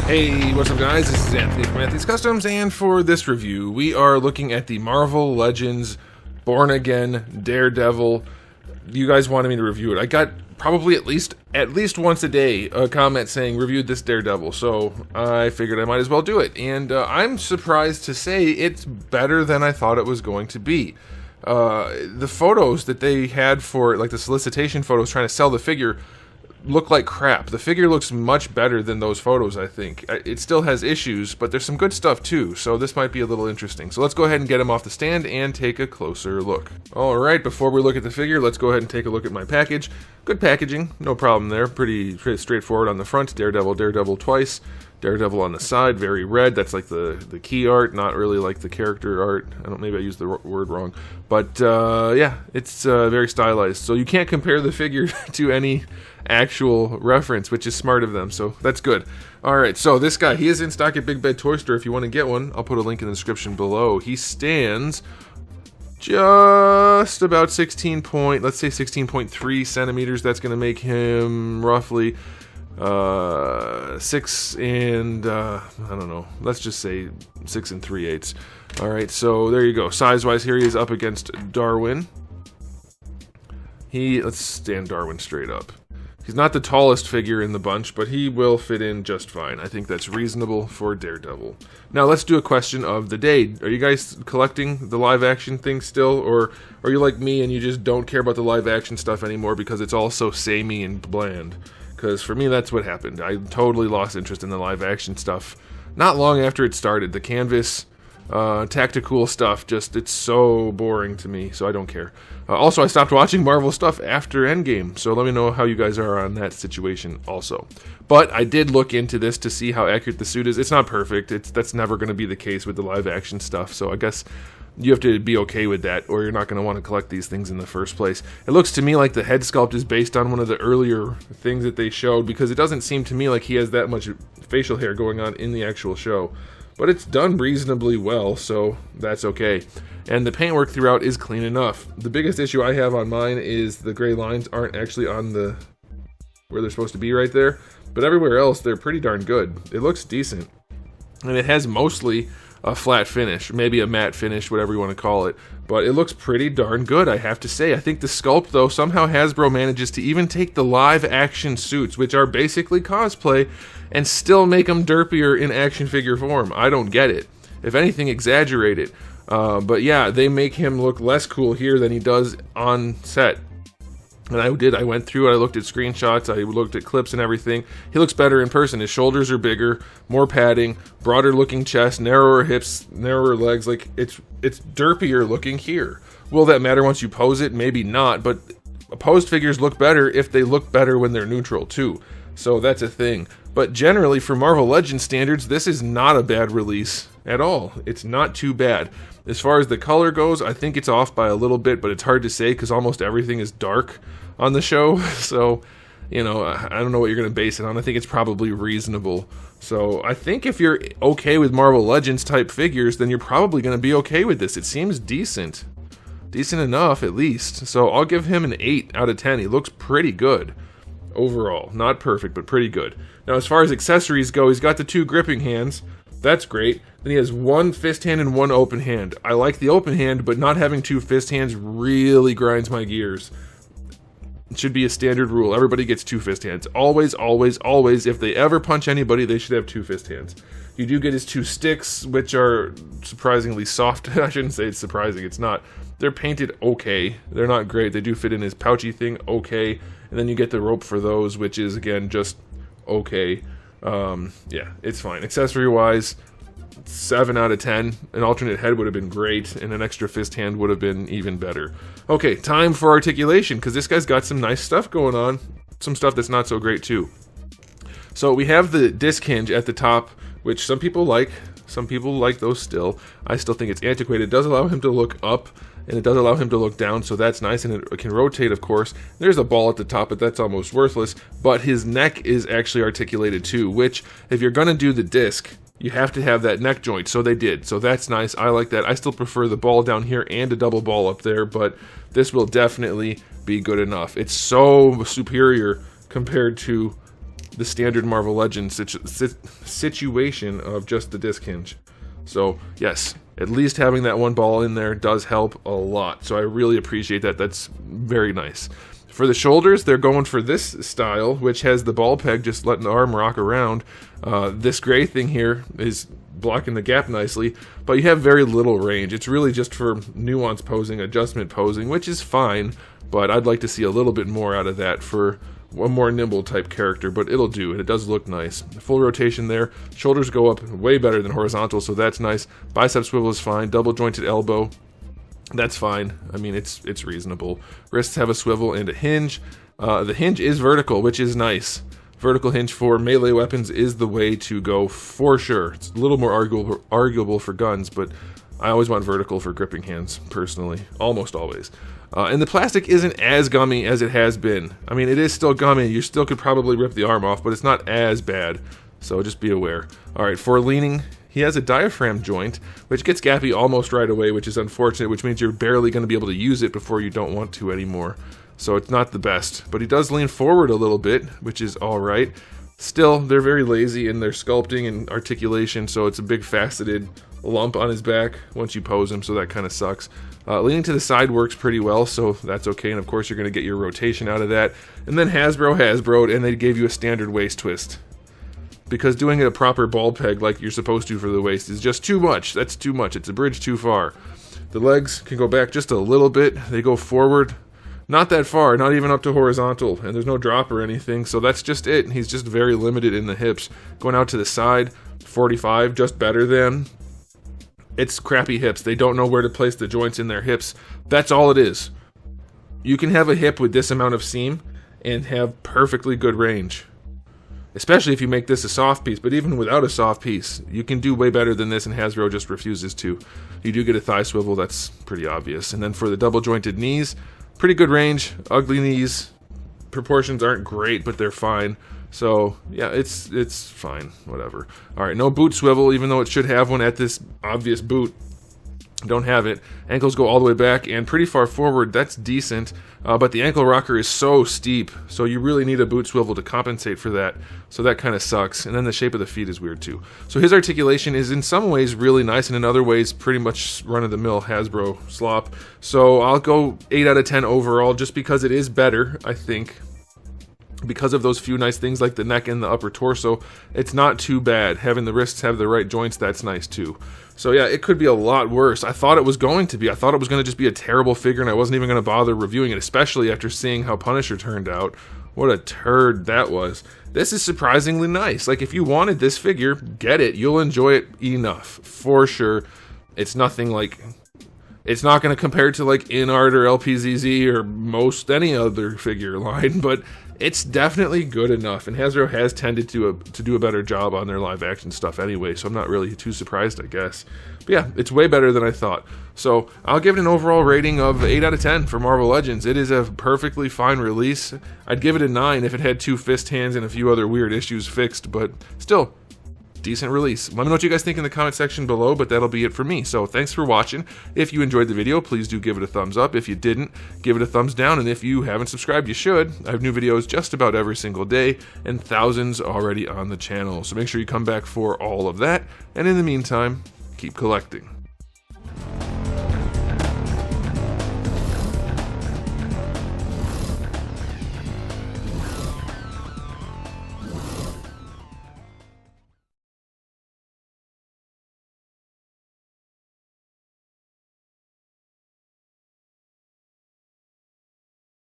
Hey, what's up guys? This is Anthony from Anthony's Customs, and for this review, we are looking at the Marvel Legends Born Again Daredevil. You guys wanted me to review it. I got probably at least once a day a comment saying reviewed this Daredevil, so I figured I might as well do it. And I'm surprised to say it's better than I thought it was going to be. The photos that they had for like the solicitation photos trying to sell the figure look like crap. The figure looks much better than those photos, I think. It still has issues, but there's some good stuff too, so this might be a little interesting. So let's go ahead and get him off the stand and take a closer look. Alright, before we look at the figure, let's go ahead and take a look at my package. Good packaging, no problem there. Pretty straightforward on the front. Daredevil twice. Daredevil on the side, very red. That's like the key art, not really like the character art. Maybe I used the word wrong. But yeah, it's very stylized. So you can't compare the figure to any actual reference, which is smart of them, so that's good. Alright, so this guy, he is in stock at Big Bad Toy Store. If you want to get one, I'll put a link in the description below. He stands just about let's say 16.3 centimeters. That's going to make him roughly 6 and I don't know, let's just say 6 3/8. Alright, so there you go. Size wise, here he is up against Darwin. Let's stand Darwin straight up. He's not the tallest figure in the bunch, but he will fit in just fine. I think that's reasonable for Daredevil. Now let's do a question of the day. Are you guys collecting the live action thing still, or are you like me and you just don't care about the live action stuff anymore because it's all so samey and bland? Because for me, that's what happened. I totally lost interest in the live action stuff not long after it started. The canvas, tactical stuff, it's so boring to me, so I don't care. Also, I stopped watching Marvel stuff after Endgame, so let me know how you guys are on that situation also. But I did look into this to see how accurate the suit is. It's not perfect. That's never going to be the case with the live action stuff, so I guess you have to be okay with that, or you're not going to want to collect these things in the first place. It looks to me like the head sculpt is based on one of the earlier things that they showed, because it doesn't seem to me like he has that much facial hair going on in the actual show. But it's done reasonably well, so that's okay. And the paintwork throughout is clean enough. The biggest issue I have on mine is the gray lines aren't actually on where they're supposed to be right there, but everywhere else they're pretty darn good. It looks decent. And it has mostly a flat finish, maybe a matte finish, whatever you want to call it, but it looks pretty darn good, I have to say. I think the sculpt, though, somehow Hasbro manages to even take the live action suits, which are basically cosplay, and still make them derpier in action figure form. I don't get it. If anything, exaggerate it. But yeah, they make him look less cool here than he does on set. And I went through it, I looked at screenshots, I looked at clips and everything. He looks better in person. His shoulders are bigger, more padding, broader looking chest, narrower hips, narrower legs. Like, it's derpier looking here. Will that matter once you pose it? Maybe not, but posed figures look better if they look better when they're neutral too. So that's a thing. But generally, for Marvel Legends standards, this is not a bad release at all. It's not too bad. As far as the color goes, I think it's off by a little bit, but it's hard to say because almost everything is dark on the show. So, you know, I don't know what you're going to base it on. I think it's probably reasonable. So I think if you're okay with Marvel Legends type figures, then you're probably going to be okay with this. It seems decent. Decent enough, at least. So I'll give him an 8 out of 10. He looks pretty good overall. Not perfect, but pretty good. Now, as far as accessories go, he's got the 2 gripping hands. That's great. Then he has 1 fist hand and 1 open hand. I like the open hand, but not having 2 fist hands really grinds my gears. It should be a standard rule. Everybody gets 2 fist hands. Always, always, always. If they ever punch anybody, they should have 2 fist hands. You do get his 2 sticks, which are surprisingly soft. I shouldn't say it's surprising. It's not. They're painted okay. They're not great. They do fit in his pouchy thing okay. And then you get the rope for those, which is, again, just okay. Yeah, it's fine. Accessory-wise, 7 out of 10. An alternate head would have been great, and an extra fist hand would have been even better. Okay, time for articulation, because this guy's got some nice stuff going on. Some stuff that's not so great, too. So we have the disc hinge at the top, which some people like. Some people like those still. I still think it's antiquated. It does allow him to look up, and it does allow him to look down, so that's nice, and it can rotate, of course. There's a ball at the top, but that's almost worthless. But his neck is actually articulated too, which, if you're going to do the disc, you have to have that neck joint, so they did. So that's nice. I like that. I still prefer the ball down here and a double ball up there, but this will definitely be good enough. It's so superior compared to the standard Marvel Legends situation of just the disc hinge. So yes, at least having that one ball in there does help a lot. So I really appreciate that. That's very nice. For the shoulders, they're going for this style, which has the ball peg just letting the arm rock around. This gray thing here is blocking the gap nicely, but you have very little range. It's really just for nuance posing, adjustment posing, which is fine, but I'd like to see a little bit more out of that for a more nimble type character, but it'll do, and it does look nice. Full rotation there. Shoulders go up way better than horizontal, so that's nice. Bicep swivel is fine. Double jointed elbow, that's fine. I mean, it's reasonable. Wrists have a swivel and a hinge. The hinge is vertical, which is nice. Vertical hinge for melee weapons is the way to go for sure. It's a little more arguable for guns, but I always want vertical for gripping hands, personally. Almost always. And the plastic isn't as gummy as it has been. I mean, it is still gummy. You still could probably rip the arm off, but it's not as bad. So just be aware. Alright, for leaning, he has a diaphragm joint, which gets gappy almost right away, which is unfortunate, which means you're barely going to be able to use it before you don't want to anymore. So it's not the best. But he does lean forward a little bit, which is alright. Still, they're very lazy in their sculpting and articulation, so it's a big faceted lump on his back once you pose him, so that kind of sucks. Leaning to the side works pretty well, so that's okay, and of course you're going to get your rotation out of that. And then Hasbro'd, and they gave you a standard waist twist. Because doing a proper ball peg like you're supposed to for the waist is just too much. That's too much. It's a bridge too far. The legs can go back just a little bit. They go forward. Not that far, not even up to horizontal, and there's no drop or anything, so that's just it. He's just very limited in the hips. Going out to the side, 45, just better than. It's crappy hips. They don't know where to place the joints in their hips. That's all it is. You can have a hip with this amount of seam and have perfectly good range. Especially if you make this a soft piece, but even without a soft piece, you can do way better than this, and Hasbro just refuses to. You do get a thigh swivel, that's pretty obvious. And then for the double jointed knees, pretty good range. Ugly knees, proportions aren't great, but they're fine. So yeah, it's fine, whatever. Alright, no boot swivel, even though it should have one at this obvious boot. Don't have it. Ankles go all the way back and pretty far forward. That's decent, but the ankle rocker is so steep, so you really need a boot swivel to compensate for that. So that kind of sucks. And then the shape of the feet is weird too. So his articulation is in some ways really nice, and in other ways pretty much run-of-the-mill Hasbro slop. So I'll go 8 out of 10 overall, just because it is better, I think. Because of those few nice things like the neck and the upper torso, it's not too bad. Having the wrists have the right joints, that's nice too. So yeah, it could be a lot worse. I thought it was going to be. I thought it was going to just be a terrible figure, and I wasn't even going to bother reviewing it, especially after seeing how Punisher turned out. What a turd that was. This is surprisingly nice. Like, if you wanted this figure, get it. You'll enjoy it enough, for sure. It's nothing like... It's not going to compare to like InArt or LPZZ or most any other figure line, but it's definitely good enough. And Hasbro has tended to do a better job on their live action stuff anyway, so I'm not really too surprised, I guess. But yeah, it's way better than I thought. So I'll give it an overall rating of 8 out of 10 for Marvel Legends. It is a perfectly fine release. I'd give it a 9 if it had 2 fist hands and a few other weird issues fixed, but still, decent release. Let me know what you guys think in the comment section below, but that'll be it for me. So thanks for watching. If you enjoyed the video, please do give it a thumbs up. If you didn't, give it a thumbs down. And if you haven't subscribed, you should. I have new videos just about every single day, and thousands already on the channel. So make sure you come back for all of that. And in the meantime, keep collecting.